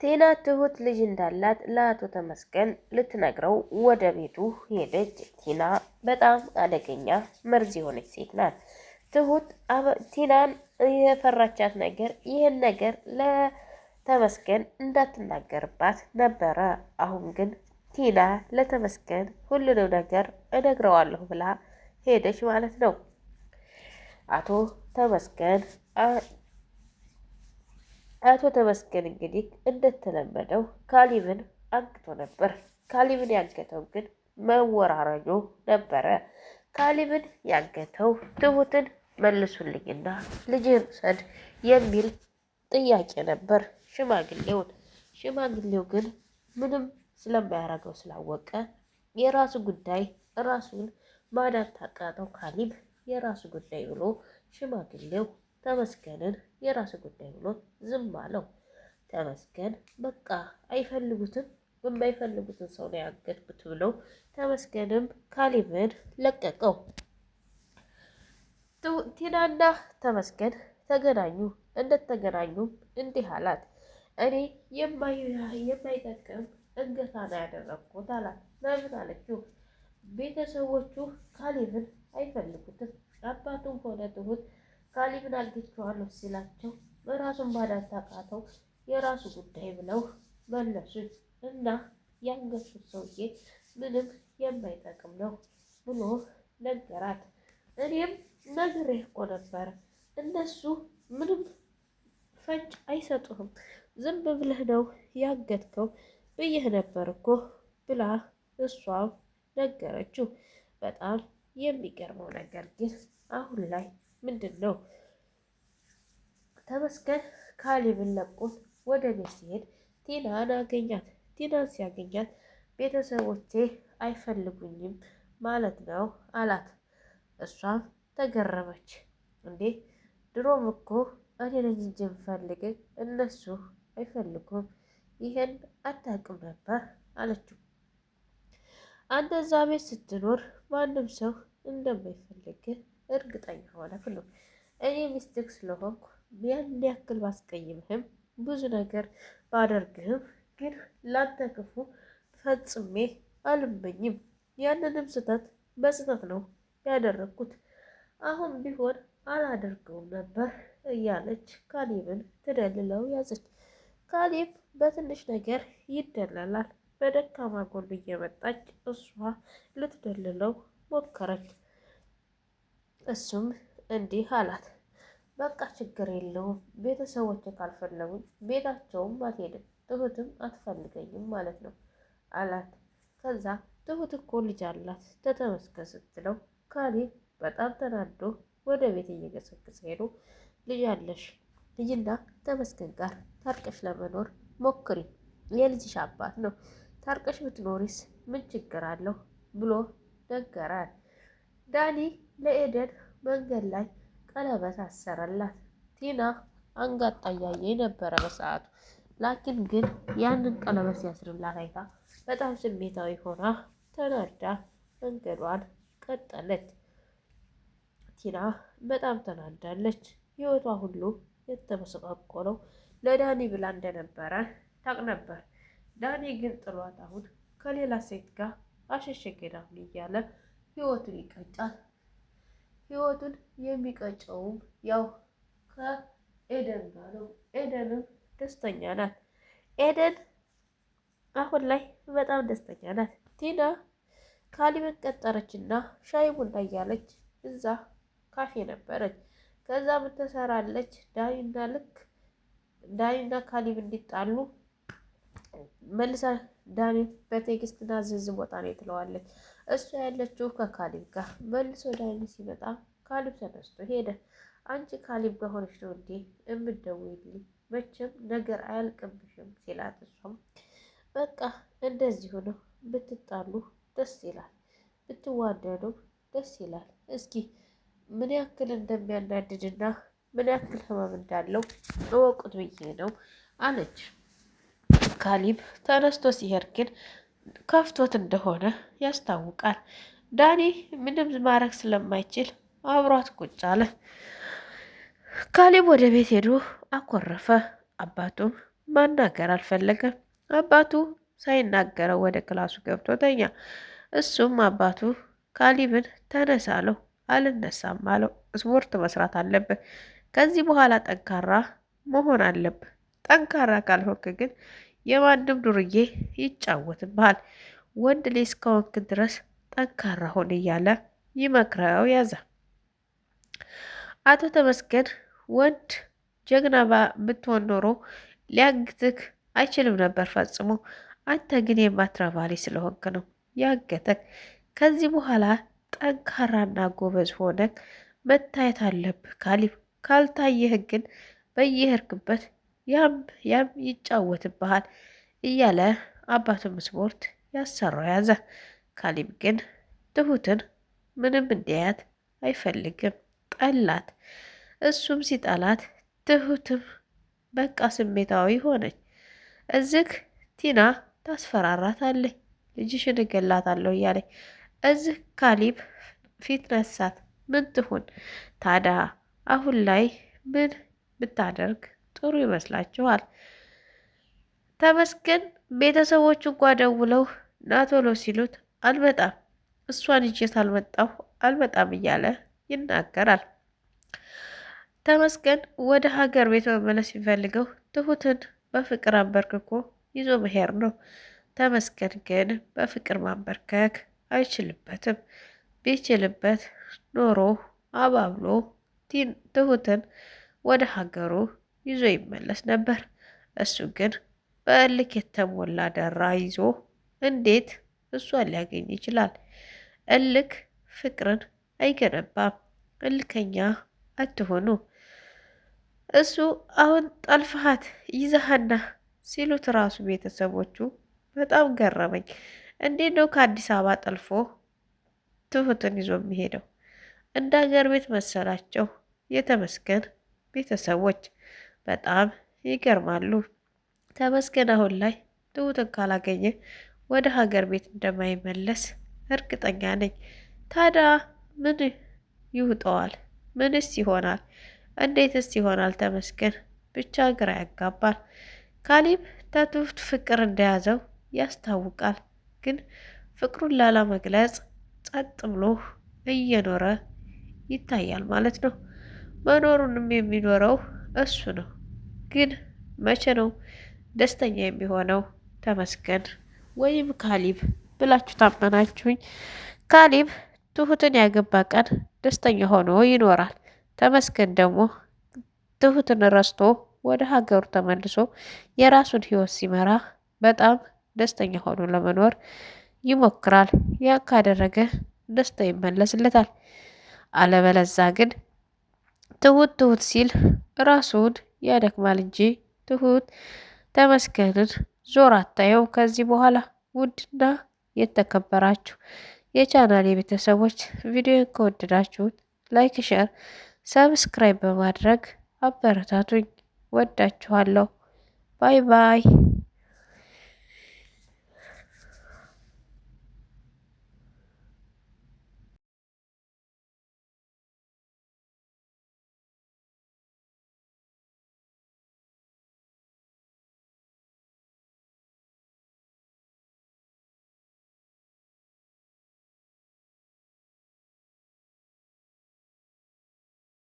ቴና ትሁት ልጅ እንዳላት ለአቶ ተመስገን ልትነግረው ወደ ቤቱ ሄደች። ቲና በጣም አደገኛ መርዝ የሆነች ሴት ናት። ትሁት ቲናን የፈራቻት ነገር ይህን ነገር ለተመስገን እንዳትናገርባት ነበረ። አሁን ግን ቲና ለተመስገን ሁሉንም ነገር እነግረዋለሁ ብላ ሄደች ማለት ነው። አቶ ተመስገን እንግዲህ እንደተለመደው ካሊብን አግቶ ነበር። ካሊብን ያገተው ግን መወራረጆ ነበረ። ካሊብን ያገተው ትሁትን መልሱልኝና ልጅን ሰድ የሚል ጥያቄ ነበር ሽማግሌው ግን ምንም ስለማያረገው ስላወቀ የራሱ ጉዳይ ራሱን ማዳን ታቃተው ካሊብ የራሱ ጉዳይ ብሎ ሽማግሌው ተመስገንን የራሱ ጉዳይ ብሎ ዝም አለው። ተመስገን በቃ አይፈልጉትም፣ የማይፈልጉትን ሰው ነው ያገድኩት ብለው ተመስገንም ካሊብን ለቀቀው። ቲናና ተመስገን ተገናኙ። እንደተገናኙም እንዲህ አላት፣ እኔ የማይጠቅም እገታ ነው ያደረግኩት አላት። ለምን አለችው። ቤተሰቦቹ ካሊብን አይፈልጉትም። አባቱም ሆነ ትሁት ካሊብን አግኝቼዋለሁ ሲላቸው ራሱን ማዳን ታቃተው የራሱ ጉዳይ ብለው መለሱኝ እና ያንገሱት ሰውዬ ምንም የማይጠቅም ነው ብሎ ነገራት። እኔም ነግሬህ እኮ ነበር እነሱ ምንም ፈንጭ አይሰጡህም፣ ዝም ብለህ ነው ያገትከው ብዬህ ነበር እኮ ብላ እሷም ነገረችው። በጣም የሚገርመው ነገር ግን አሁን ላይ ምንድን ነው ተመስገን ካሊብን ለቆት ወደ ቤት ሲሄድ ቲናን አገኛት። ቲናን ሲያገኛት ቤተሰቦቼ አይፈልጉኝም ማለት ነው አላት። እሷም ተገረመች። እንዴ ድሮም እኮ እኔ ነኝ እንጂ የምፈልግህ እነሱ አይፈልጉም፣ ይሄን አታውቅም ነበር አለችው። አንተ እዛ ቤት ስትኖር ማንም ሰው እንደማይፈልግህ እርግጠኛ ሆነህ ነው። እኔ ሚስትህ ስለሆንኩ ያን ያክል ባስቀይምህም ብዙ ነገር ባደርግህም ግን ላንተ ክፉ ፈጽሜ አልመኝም። ያንንም ስህተት በስህተት ነው ያደረግኩት። አሁን ቢሆን አላደርገውም ነበር እያለች ካሊብን ትደልለው ያዘች። ካሊብ በትንሽ ነገር ይደለላል። በደካማ ጎን እየመጣች እሷ ልትደልለው ሞከረች። እሱም እንዲህ አላት፣ በቃ ችግር የለውም ቤተሰቦች ካልፈለጉኝ ቤታቸውም አልሄድም፣ ትሁትም አትፈልገኝም ማለት ነው አላት። ከዛ ትሁት እኮ ልጅ አላት ተመስገን ስትለው ካሊብ በጣም ተናዶ ወደ ቤት እየገሰገሰ ሄዶ ልጅ አለሽ፣ ልጅና ተመስገን ጋር ታርቀሽ ለመኖር ሞክሪ፣ የልጅሽ አባት ነው፣ ታርቀሽ ብትኖሪስ ምን ችግር አለው ብሎ ነገራል። ዳኒ ለኤደን መንገድ ላይ ቀለበት አሰረላት። ቲና አንጋጣ እያየ ነበረ በሰዓቱ። ላኪን ግን ያንን ቀለበት ሲያስርላት አይታ በጣም ስሜታዊ ሆና ተናዳ መንገዷን ቀጠለች። ቲና በጣም ተናዳለች። ህይወቷ ሁሉ የተመሰቃቆለው ለዳኒ ብላ እንደነበረ ታውቅ ነበር። ዳኒ ግን ጥሏት አሁን ከሌላ ሴት ጋር አሸሸገዳሁን እያለ ህይወቱን ይቀጫል። ህይወቱን የሚቀጨውም ያው ከኤደን ጋር ነው። ኤደንም ደስተኛ ናት። ኤደን አሁን ላይ በጣም ደስተኛ ናት። ቲና ካሊብን ቀጠረችና ሻይ ቡና እያለች እዛ ካፌ ነበረች። ከዛ ምን ትሰራለች? ዳኒና ካሊብ እንዲጣሉ መልሳ ዳኒ በቴክስት ናዝዝ ቦታ ነው ትለዋለች። እሷ ያለችው ከካሊብ ጋር። መልሶ ዳኒ ሲመጣ ካሊብ ተነስቶ ሄደ። አንቺ ካሊብ ጋር ሆነሽ ነው እንዴ እምትደውይልኝ? መቼም ነገር አያልቅብሽም ሲላት እሷም በቃ እንደዚሁ ነው፣ ብትጣሉ ደስ ይላል፣ ብትዋደዱ ደስ ይላል። እስኪ ምን ያክል እንደሚያናድድና ምን ያክል ህመም እንዳለው እወቁት ብዬ ነው አለች። ካሊብ ተነስቶ ሲሄድ ግን ከፍቶት እንደሆነ ያስታውቃል። ዳኒ ምንም ማድረግ ስለማይችል አብሯት ቁጭ አለ። ካሊብ ወደ ቤት ሄዶ አኮረፈ። አባቱም ማናገር አልፈለገም። አባቱ ሳይናገረው ወደ ክላሱ ገብቶ ተኛ። እሱም አባቱ ካሊብን ተነሳ አለው። አልነሳም አለው። ስፖርት መስራት አለብህ። ከዚህ በኋላ ጠንካራ መሆን አለብህ። ጠንካራ ካልሆንክ ግን የማንም ዱርዬ ይጫወትብሃል። ወንድ ልጅ እስከሆንክ ድረስ ጠንካራ ሆን እያለ ይመክረው ያዘ። አቶ ተመስገን ወንድ ጀግና ብትሆን ኖሮ ሊያግትህ አይችልም ነበር ፈጽሞ። አንተ ግን የማትረባ ልጅ ስለሆንክ ነው ያገተክ። ከዚህ በኋላ ጠንካራና ጎበዝ ሆነክ መታየት አለብህ ካሊብ። ካልታየህ ግን በየሄድክበት ያም ይጫወትብሃል እያለ አባቱም ስፖርት ያሰራው ያዘ። ካሊብ ግን ትሁትን ምንም እንዲያያት አይፈልግም፣ ጠላት። እሱም ሲጠላት ትሁትም በቃ ስሜታዊ ሆነች። እዚህ ቲና ታስፈራራታለች፣ ልጅሽን እገላታለሁ እያለች እዚህ ካሊብ ፊት ነሳት። ምን ትሁን ታዲያ? አሁን ላይ ምን ብታደርግ ጥሩ ይመስላችኋል? ተመስገን ቤተሰቦቹ እንኳ ደውለው ና ቶሎ ሲሉት አልመጣም፣ እሷን ይዤት አልመጣም እያለ ይናገራል። ተመስገን ወደ ሀገር ቤት መመለስ ሲፈልገው ትሁትን በፍቅር አንበርክኮ ይዞ መሄድ ነው። ተመስገን ግን በፍቅር ማንበርከክ አይችልበትም። ቢችልበት ኖሮ አባብሎ ትሁትን ወደ ሀገሩ ይዞ ይመለስ ነበር። እሱ ግን በእልክ የተሞላ ደራ ይዞ እንዴት እሷን ሊያገኝ ይችላል? እልክ ፍቅርን አይገነባም። እልከኛ አትሆኑ። እሱ አሁን ጠልፈሃት ይዘሃና ሲሉት ራሱ ቤተሰቦቹ በጣም ገረመኝ። እንዴት ነው ከአዲስ አበባ ጠልፎ ትሁትን ይዞ የሚሄደው? እንደ ሀገር ቤት መሰላቸው የተመስገን ቤተሰቦች። በጣም ይገርማሉ። ተመስገን አሁን ላይ ትሁትን ካላገኘ ወደ ሀገር ቤት እንደማይመለስ እርግጠኛ ነኝ። ታዲያ ምን ይውጠዋል? ምንስ ይሆናል? እንዴትስ ይሆናል? ተመስገን ብቻ ግራ ያጋባል። ካሊብ ተትሁት ፍቅር እንደያዘው ያስታውቃል። ግን ፍቅሩን ላለመግለጽ ጸጥ ብሎ እየኖረ ይታያል ማለት ነው። መኖሩንም የሚኖረው እሱ ነው። ግን መቼ ነው ደስተኛ የሚሆነው ተመስገን ወይም ካሊብ ብላችሁ ታመናችሁኝ? ካሊብ ትሁትን ያገባ ቀን ደስተኛ ሆኖ ይኖራል። ተመስገን ደግሞ ትሁትን ረስቶ ወደ ሀገሩ ተመልሶ የራሱን ሕይወት ሲመራ በጣም ደስተኛ ሆኖ ለመኖር ይሞክራል። ያን ካደረገ ደስታ ይመለስለታል። አለበለዛ ግን ትሁት ትሁት ሲል ራሱን ያደክማል እንጂ ትሁት ተመስገንን ዞር አታየው ከዚህ በኋላ። ውድና የተከበራችሁ የቻናል የቤተሰቦች ቪዲዮን ከወደዳችሁት ላይክ፣ ሸር፣ ሰብስክራይብ በማድረግ አበረታቱኝ። ወዳችኋለሁ። ባይ ባይ።